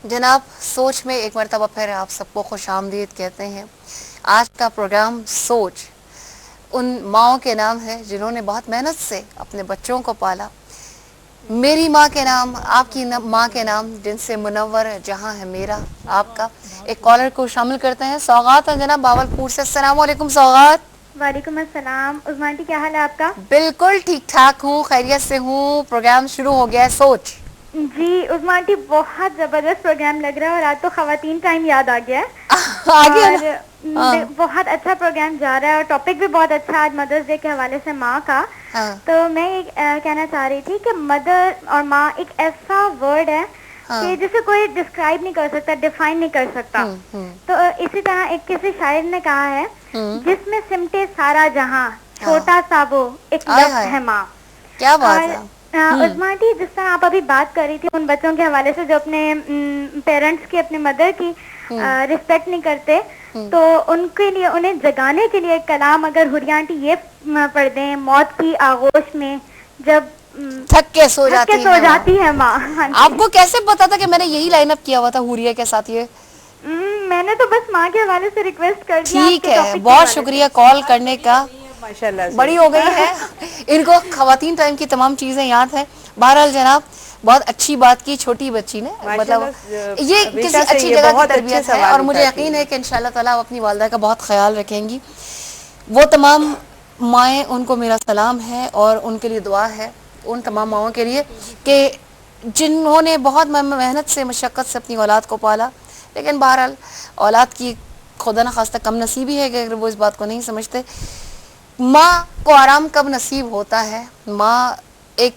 جناب سوچ میں ایک مرتبہ پھر آپ سب کو خوش آمدید کہتے ہیں. آج کا پروگرام سوچ ان ماؤں کے نام ہے جنہوں نے بہت محنت سے اپنے بچوں کو پالا. میری ماں کے نام، آپ کی ماں کے نام، جن سے منور جہاں ہے میرا آپ کا. ایک کالر کو شامل کرتے ہیں. سوغات ہے جناب باولپور سے. السلام علیکم سوغات. وعلیکم السلام. عظما آنٹی کیا حال ہے آپ کا؟ بالکل ٹھیک ٹھاک ہوں، خیریت سے ہوں. پروگرام شروع ہو گیا ہے سوچ. جی عظما آنٹی بہت زبردست پروگرام لگ رہا ہے اور آج تو خواتین ٹائم یاد آ گیا ہے آگے نا. اور ہاں بہت اچھا پروگرام جا رہا ہے اور ٹاپک بھی بہت اچھا ہے آج مدرس ڈے کے حوالے سے ماں کا. ہاں تو میں یہ کہنا چاہ رہی تھی کہ مدر اور ماں ایک ایسا ورڈ ہے ہاں. کہ جسے کوئی ڈسکرائب نہیں کر سکتا، ڈیفائن نہیں کر سکتا. ہوں تو اسی طرح ایک کسی شاعر نے کہا ہے ہوں. جس میں سمٹے سارا جہاں ہاں چھوٹا سا وہ ایک آئے لفظ ہائے ہے ماں. کیا بات اور ہے. ہوں عظما آنٹی جس طرح آپ ابھی بات کر رہی تھی ان بچوں کے حوالے سے جو اپنے پیرنٹس کی، اپنے مدر کی ہوں رسپیکٹ نہیں کرتے، ہوں. تو ان کے لیے انہیں جگانے کے لیے ایک کلام اگر حوریہ آنٹی یہ پڑھ دیں: موت کی آغوش میں جب تھک کے سو تھک کے جاتی سو ہے ماں. جاتی ہے ماں. ہاں آپ جی. کو کیسے پتا تھا کہ میں نے یہی لائن اپ کیا ہوا تھا حوریہ کے ساتھ؟ یہ میں نے تو بس ماں کے حوالے سے ریکویسٹ کر دیا آپ ٹھیک کے ہے، ٹاپک کے بہت حوالے سے. شکریہ کال کرنے کا. ماشاء اللہ سے بڑی ہو گئی ہے ان کو خواتین ٹائم کی تمام چیزیں یاد ہیں. بہرحال جناب بہت اچھی بات کی چھوٹی بچی نے، ماشاء مطلب اللہ یہ کسی ہمیشہ سے اچھی یہ جگہ کی بہت اچھے تربیت ہے اور سوال مجھے اٹھاتی یقین ہے کہ انشاءاللہ تعالی اپنی والدہ کا بہت خیال رکھیں گی. وہ تمام مائیں، ان کو میرا سلام ہے اور ان کے لیے دعا ہے، ان تمام ماؤں کے لیے کہ جنہوں نے بہت محنت سے، مشقت سے اپنی اولاد کو پالا. لیکن بہرحال اولاد کی خدا نخواستہ کم نصیبی ہے کہ اگر وہ اس بات کو نہیں سمجھتے. ماں کو آرام کب نصیب ہوتا ہے؟ ماں ایک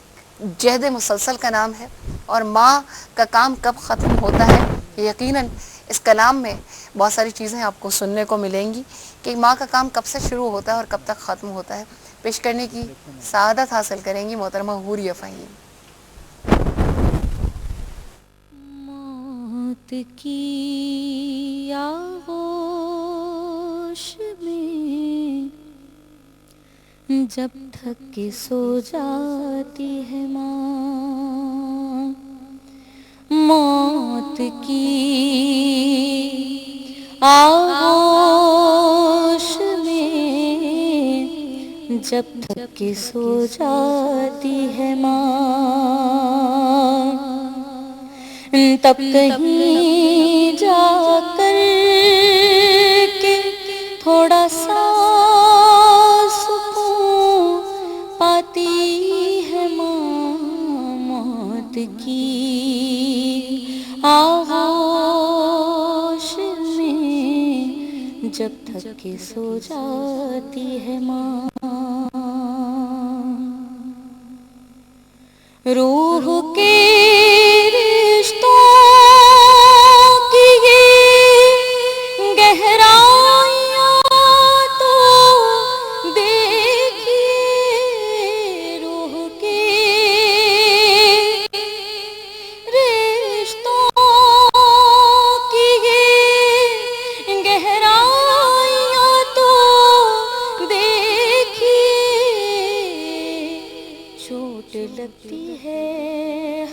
جہد مسلسل کا نام ہے اور ماں کا کام کب ختم ہوتا ہے؟ یقیناً اس کلام میں بہت ساری چیزیں آپ کو سننے کو ملیں گی کہ ماں کا کام کب سے شروع ہوتا ہے اور کب تک ختم ہوتا ہے. پیش کرنے کی سعادت حاصل کریں گی محترمہ حوریہ فہیم. موت کی آغوش میں جب تھک کے سو جاتی ہے ماں، موت کی آغوش میں جب تھک کے سو جاتی ہے ماں، تب کہیں جا کر کے تھوڑا سا سکون پاتی ہے ماں. موت کی آغوش میں جب تھک کے سو جاتی ہے ماں، روح کے رشتوں کی یہ گہرائیاں تو دیکھیے، روح کے رشتوں کی یہ گہرائیاں تو دیکھیے، چوٹ لگتی ہے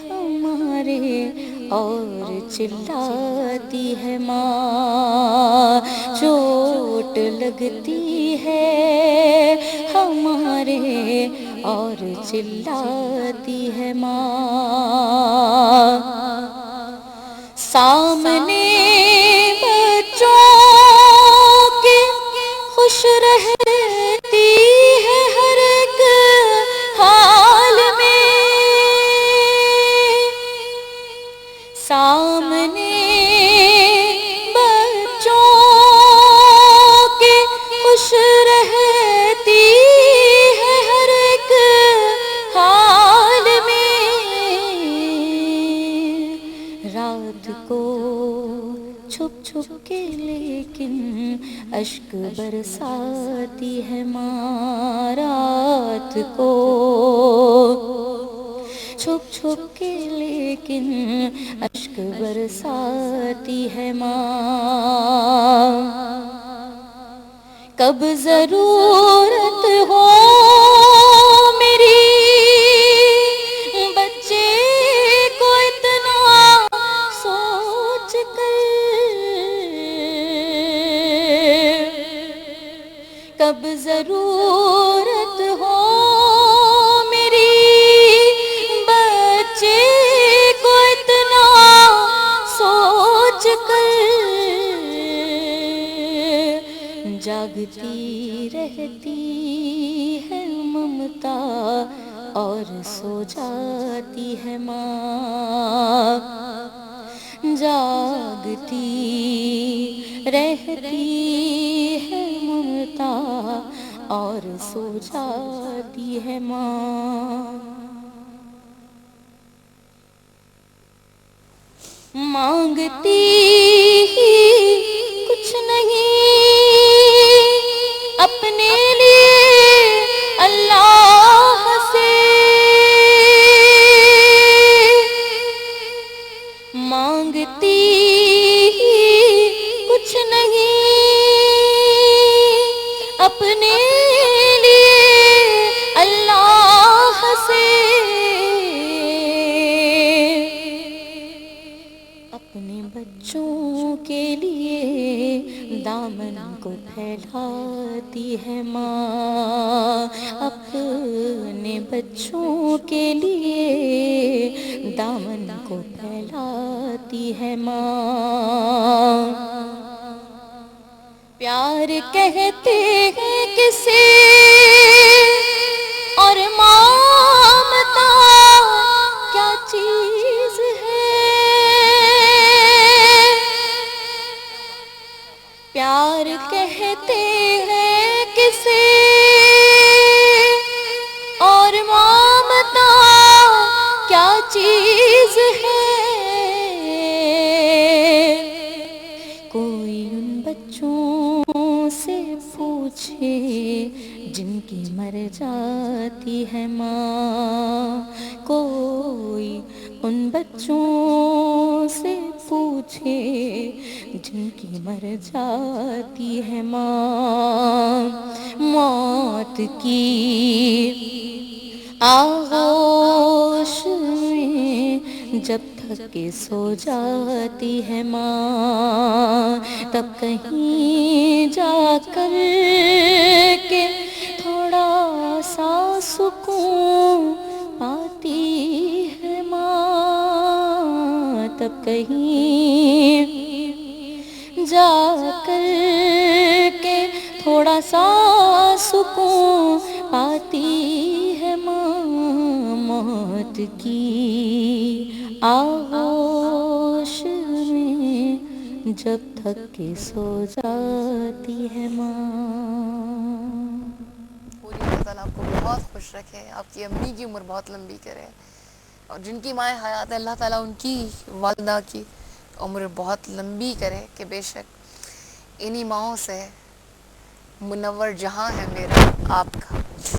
ہمارے اور چلاتی ہے ماں، چوٹ لگتی ہے ہمارے اور چلاتی ہے ماں. سامنے بچوں کے خوش رہتی ہے ہر ایک حال میں، سامنے بچوں کے خوش رہتی ہے ہر ایک حال میں، رات کو چھپ چھپ کے لیکن اشک برساتی ہے ماں، رات کو چھپ چھپ کے لیکن اشک برساتی ہے ماں. کب ضرورت ہو میری بچے کو اتنا جاگتی رہتی ہے ممتا اور سو جاتی ہے ماں، جاگتی رہتی ہے ممتا اور سو جاتی ہے ماں، مانگتی کچھ نہیں اپنے لیے اللہ سے، مانگتی کچھ نہیں اپنے لیے اللہ سے، اپنے بچوں کے لیے دامن کو پھیلاتی ہے ماں، اپنے بچوں کے لیے دامن کو پھیلاتی ہے ماں، پیار کہتے ہیں کسے اور مامتا کیا چیز ہے، پیار کہتے ہیں کسے اور مامتا کیا چیز ہے، کوئی ان بچوں سے پوچھے جن کی مر جاتی ہے ماں، کوئی ان بچوں سے پوچھے جن کی مر جاتی ہے ماں، موت کی آغوش میں جب تھک کے سو جاتی ہے ماں، تب کہیں جا کر کے تھوڑا سا سکون پاتی ہے ماں، تب کہیں جا کر کے تھوڑا سا سکون پاتی ہے ماں، موت کی آغوش میں جب تھک کے سو جاتی ہے ماں۔ پوری اللہ تعالیٰ آپ کو بہت خوش رکھے، آپ کی امی کی عمر بہت لمبی کرے، اور جن کی مائیں حیات ہے اللہ تعالیٰ ان کی والدہ کی عمر بہت لمبی کرے، کہ بے شک انہی ماؤں سے منور جہاں ہے میرا آپ کا۔